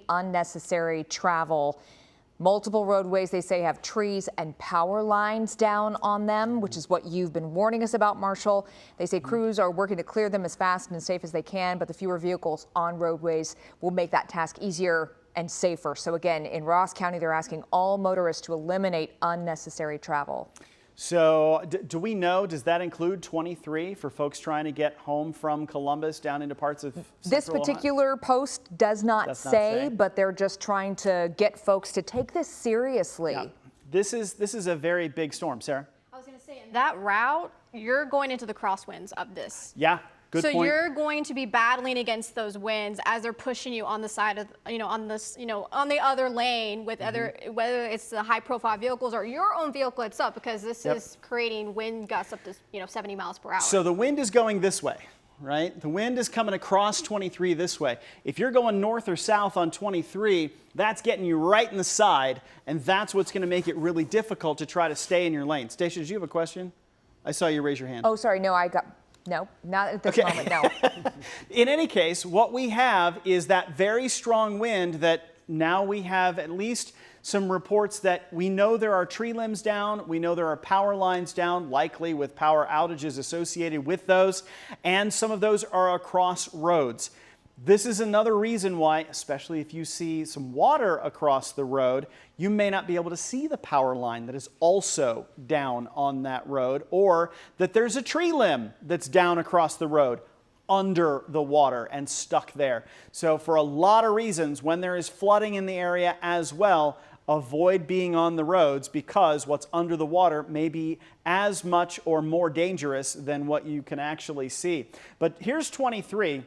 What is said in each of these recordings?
unnecessary travel. Multiple roadways, they say, have trees and power lines down on them, which is what you've been warning us about, Marshall. They say crews are working to clear them as fast and safe as they can, but the fewer vehicles on roadways will make that task easier and safer. So again, in Ross County, they're asking all motorists to eliminate unnecessary travel. So do we know, does that include 23 for folks trying to get home from Columbus down into parts of This particular post does not say, but they're just trying to get folks to take this seriously. Yeah. This is a very big storm, Sarah. I was going to say, in that route, you're going into the crosswinds of this. Yeah. Good so point. You're going to be battling against those winds as they're pushing you on the side of, on this, on the other lane with other, whether it's the high profile vehicles or your own vehicle itself, because this is creating wind gusts up to, 70 miles per hour. So the wind is going this way, right? The wind is coming across 23 this way. If you're going north or south on 23, that's getting you right in the side, and that's what's going to make it really difficult to try to stay in your lane. Stacia, did you have a question? I saw you raise your hand. Oh, sorry. No, not at this moment, no. In any case, what we have is that very strong wind that now we have at least some reports that we know there are tree limbs down, we know there are power lines down, likely with power outages associated with those, and some of those are across roads. This is another reason why, especially if you see some water across the road, you may not be able to see the power line that is also down on that road, or that there's a tree limb that's down across the road under the water and stuck there. So for a lot of reasons, when there is flooding in the area as well, avoid being on the roads, because what's under the water may be as much or more dangerous than what you can actually see. But here's 23.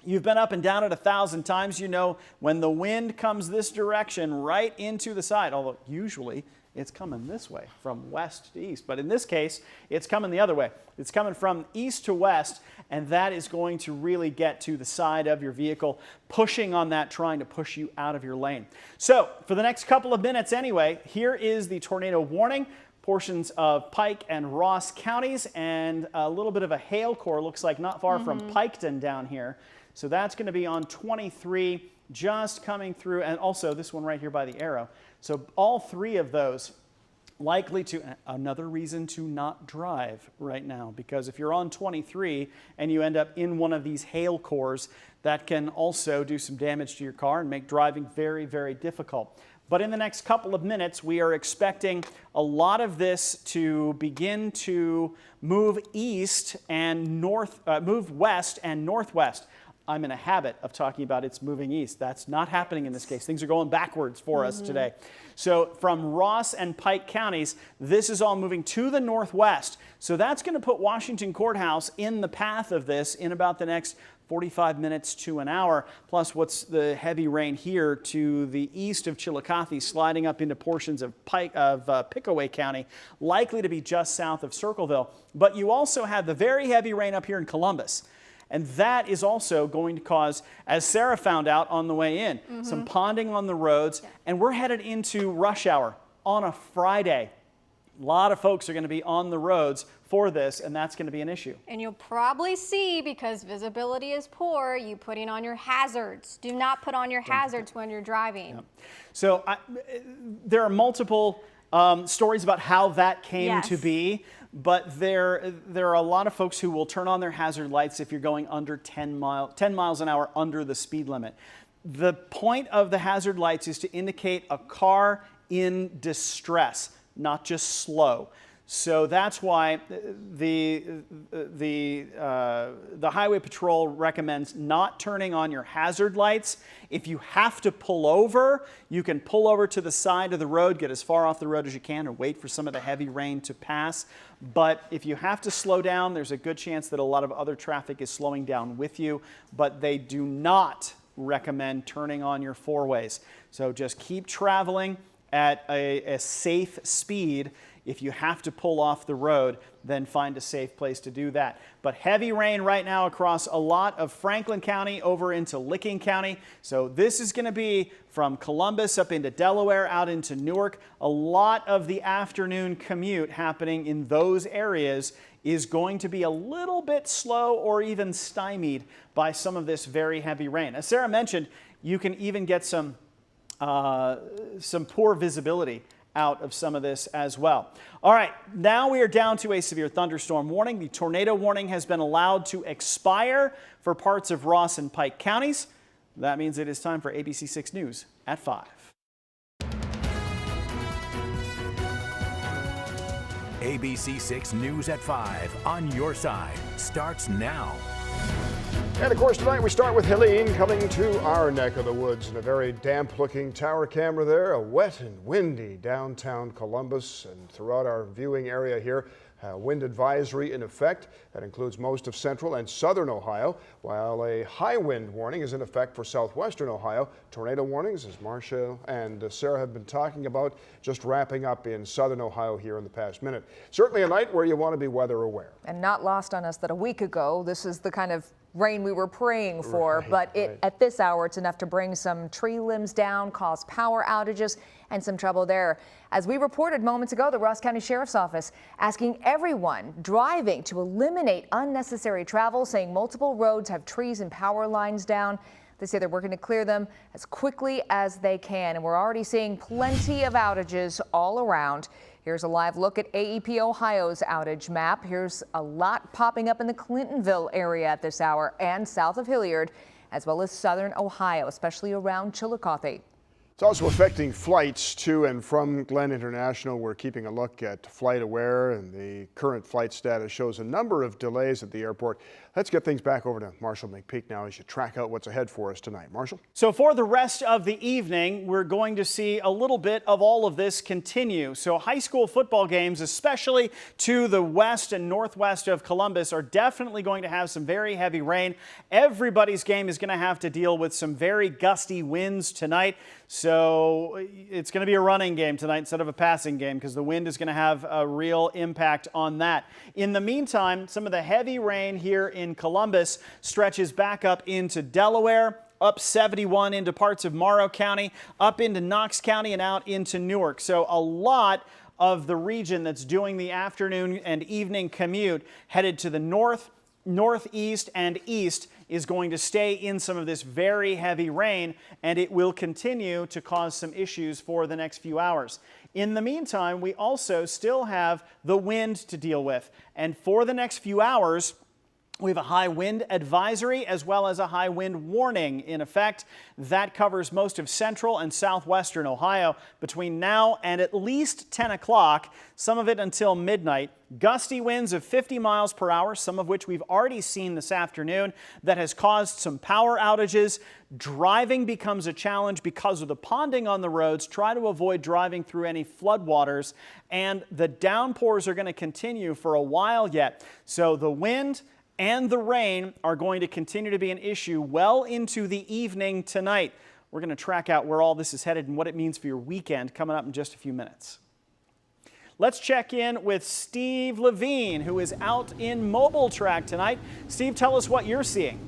You've been up and down it 1,000 times. You know when the wind comes this direction right into the side, although usually it's coming this way from west to east. But in this case, it's coming the other way. It's coming from east to west, and that is going to really get to the side of your vehicle, pushing on that, trying to push you out of your lane. So for the next couple of minutes anyway, here is the tornado warning. Portions of Pike and Ross counties, and a little bit of a hail core, looks like not far from Piketon down here. So that's going to be on 23, just coming through, and also this one right here by the arrow. So all three of those likely to, another reason to not drive right now, because if you're on 23 and you end up in one of these hail cores, that can also do some damage to your car and make driving very, very difficult. But in the next couple of minutes, we are expecting a lot of this to begin to move east and move west and northwest. I'm in a habit of talking about it's moving east. That's not happening in this case. Things are going backwards for us today. So from Ross and Pike counties, this is all moving to the northwest. So that's going to put Washington Courthouse in the path of this in about the next 45 minutes to an hour, plus what's the heavy rain here to the east of Chillicothe, sliding up into portions of Pickaway County, likely to be just south of Circleville. But you also have the very heavy rain up here in Columbus. And that is also going to cause, as Sarah found out on the way in, some ponding on the roads. And we're headed into rush hour on a Friday. A lot of folks are going to be on the roads for this, and that's going to be an issue. And you'll probably see, because visibility is poor, you putting on your hazards. Do not put on your hazards when you're driving. So there are multiple stories about how that came to be. But there are a lot of folks who will turn on their hazard lights if you're going under 10 miles an hour under the speed limit. The point of the hazard lights is to indicate a car in distress, not just slow. So that's why the Highway Patrol recommends not turning on your hazard lights. If you have to pull over, you can pull over to the side of the road, get as far off the road as you can, and wait for some of the heavy rain to pass. But if you have to slow down, there's a good chance that a lot of other traffic is slowing down with you, but they do not recommend turning on your four-ways. So just keep traveling at a safe speed. If you have to pull off the road, then find a safe place to do that. But heavy rain right now across a lot of Franklin County over into Licking County. So this is going to be from Columbus up into Delaware, out into Newark. A lot of the afternoon commute happening in those areas is going to be a little bit slow or even stymied by some of this very heavy rain. As Sarah mentioned, you can even get some poor visibility out of some of this as well. All right, now we are down to a severe thunderstorm warning. The tornado warning has been allowed to expire for parts of Ross and Pike counties. That means it is time for ABC 6 News at 5. ABC 6 News at 5 on your side starts now. And of course, tonight we start with Helene coming to our neck of the woods in a very damp looking tower camera there. A wet and windy downtown Columbus and throughout our viewing area here. Wind advisory in effect. That includes most of central and southern Ohio, while a high wind warning is in effect for southwestern Ohio. Tornado warnings, as Marcia and Sarah have been talking about, just wrapping up in southern Ohio here in the past minute. Certainly a night where you want to be weather aware. And not lost on us that a week ago, this is the kind of rain we were praying for, but at this hour, it's enough to bring some tree limbs down, cause power outages, and some trouble there. As we reported moments ago, the Ross County Sheriff's Office asking everyone driving to eliminate unnecessary travel, saying multiple roads have trees and power lines down. They say they're working to clear them as quickly as they can, and we're already seeing plenty of outages all around. Here's a live look at AEP Ohio's outage map. Here's a lot popping up in the Clintonville area at this hour and south of Hilliard, as well as southern Ohio, especially around Chillicothe. It's also affecting flights to and from Glenn International. We're keeping a look at FlightAware, and the current flight status shows a number of delays at the airport. Let's get things back over to Marshall McPeek now as you track out what's ahead for us tonight. Marshall? So for the rest of the evening, we're going to see a little bit of all of this continue. So high school football games, especially to the west and northwest of Columbus, are definitely going to have some very heavy rain. Everybody's game is going to have to deal with some very gusty winds tonight. So it's going to be a running game tonight instead of a passing game because the wind is going to have a real impact on that. In the meantime, some of the heavy rain here in Columbus stretches back up into Delaware, up 71 into parts of Morrow County, up into Knox County, and out into Newark. So a lot of the region that's doing the afternoon and evening commute headed to the north, northeast, and east is going to stay in some of this very heavy rain, and it will continue to cause some issues for the next few hours. In the meantime, we also still have the wind to deal with, and for the next few hours, we have a high wind advisory as well as a high wind warning in effect. That covers most of central and southwestern Ohio between now and at least 10 o'clock, some of it until midnight. Gusty winds of 50 miles per hour, some of which we've already seen this afternoon, that has caused some power outages. Driving becomes a challenge because of the ponding on the roads. Try to avoid driving through any floodwaters, and the downpours are going to continue for a while yet. So the wind and the rain are going to continue to be an issue well into the evening tonight. We're going to track out where all this is headed and what it means for your weekend coming up in just a few minutes. Let's check in with Steve Levine, who is out in Mobile Track tonight. Steve, tell us what you're seeing.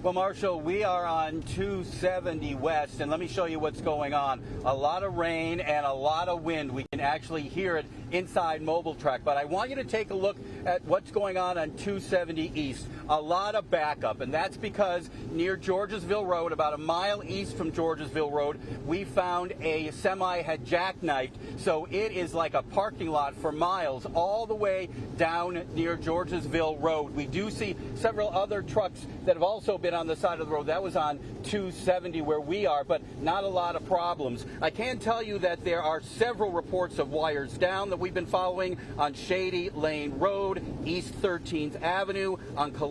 Well, Marshall, we are on 270 West, and let me show you what's going on. A lot of rain and a lot of wind. We can actually hear it inside Mobile Track, but I want you to take a look at what's going on 270 East. A lot of backup, and that's because near Georgesville Road, about a mile east from Georgesville Road, we found a semi had jackknifed, so it is like a parking lot for miles all the way down near Georgesville Road. We do see several other trucks that have also been on the side of the road. That was on 270 where we are, but not a lot of problems. I can tell you that there are several reports of wires down that we've been following on Shady Lane Road, East 13th Avenue,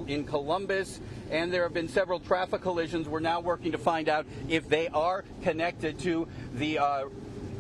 in Columbus, and there have been several traffic collisions. We're now working to find out if they are connected to the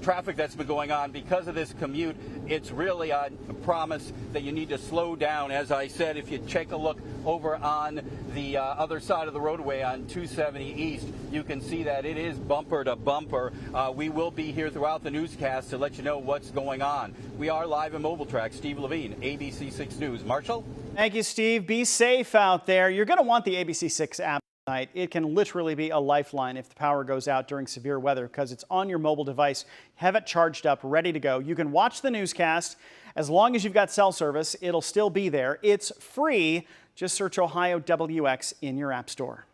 traffic that's been going on because of this commute. It's really a promise that you need to slow down. As I said, if you take a look over on the other side of the roadway on 270 East, you can see that it is bumper to bumper. We will be here throughout the newscast to let you know what's going on. We are live in Mobile Track. Steve Levine, ABC 6 News. Marshall? Thank you, Steve. Be safe out there. You're going to want the ABC 6 app tonight. It can literally be a lifeline if the power goes out during severe weather because it's on your mobile device. Have it charged up, ready to go. You can watch the newscast. As long as you've got cell service, it'll still be there. It's free. Just search Ohio WX in your app store.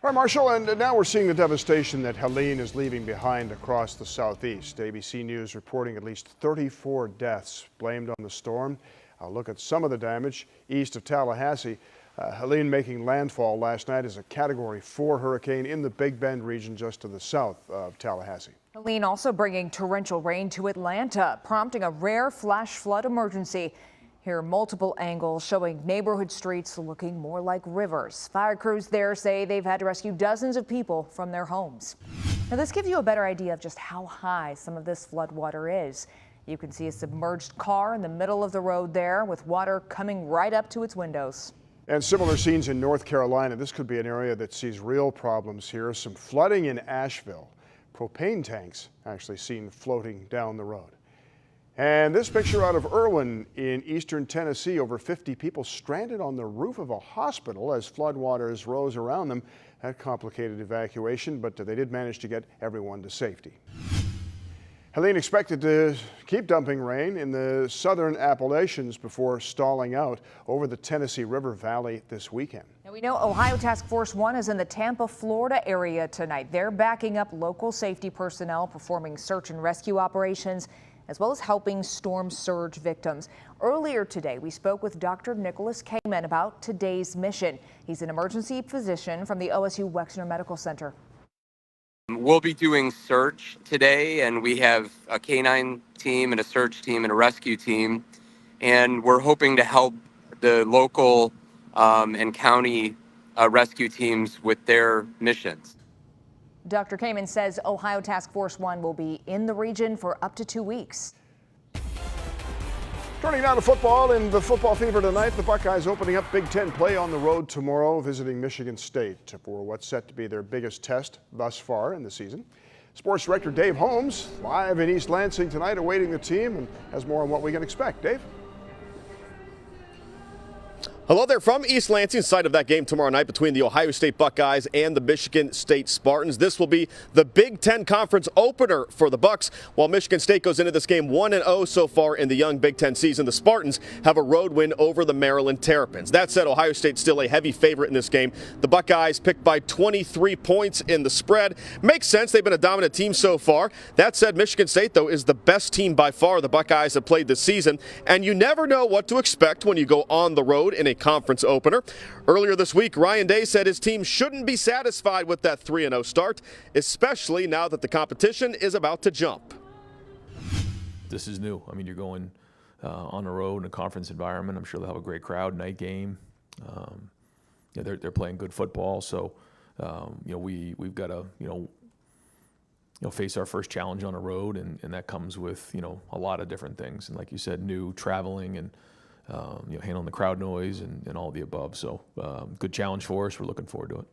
All right, Marshall, and now we're seeing the devastation that Helene is leaving behind across the southeast. ABC News reporting at least 34 deaths blamed on the storm. I'll look at some of the damage east of Tallahassee. Helene making landfall last night as a Category 4 hurricane in the Big Bend region just to the south of Tallahassee. Helene also bringing torrential rain to Atlanta, prompting a rare flash flood emergency. Here are multiple angles showing neighborhood streets looking more like rivers. Fire crews there say they've had to rescue dozens of people from their homes. Now, this gives you a better idea of just how high some of this flood water is. You can see a submerged car in the middle of the road there with water coming right up to its windows. And similar scenes in North Carolina. This could be an area that sees real problems here. Some flooding in Asheville. Propane tanks actually seen floating down the road. And this picture out of Irwin in eastern Tennessee, over 50 people stranded on the roof of a hospital as floodwaters rose around them. That complicated evacuation, but they did manage to get everyone to safety. Helene expected to keep dumping rain in the southern Appalachians before stalling out over the Tennessee River Valley this weekend. Now, we know Ohio Task Force 1 is in the Tampa, Florida area tonight. They're backing up local safety personnel performing search and rescue operations, as well as helping storm surge victims. Earlier today, we spoke with Dr. Nicholas Kamen about today's mission. He's an emergency physician from the OSU Wexner Medical Center. We'll be doing search today, and we have a canine team and a search team and a rescue team, and we're hoping to help the local and county rescue teams with their missions. Dr. Kamen says Ohio Task Force 1 will be in the region for up to 2 weeks. Turning now to football. In the football fever tonight, the Buckeyes opening up Big Ten play on the road tomorrow, visiting Michigan State for what's set to be their biggest test thus far in the season. Sports director Dave Holmes live in East Lansing tonight awaiting the team and has more on what we can expect. Dave? Hello there from East Lansing, site of that game tomorrow night between the Ohio State Buckeyes and the Michigan State Spartans. This will be the Big Ten Conference opener for the Bucks. While Michigan State goes into this game 1-0 so far in the young Big Ten season, the Spartans have a road win over the Maryland Terrapins. That said, Ohio State's still a heavy favorite in this game. The Buckeyes picked by 23 points in the spread. Makes sense. They've been a dominant team so far. That said, Michigan State, though, is the best team by far the Buckeyes have played this season. And you never know what to expect when you go on the road in a conference opener. Earlier this week, Ryan Day said his team shouldn't be satisfied with that 3-0 start, especially now that the competition is about to jump. This is new. I mean, you're going on the road in a conference environment. I'm sure they'll have a great crowd, night game. They're playing good football, so we've got to face our first challenge on the road, and that comes with a lot of different things. And like you said, new traveling and handling the crowd noise and all the above. So good challenge for us. We're looking forward to it.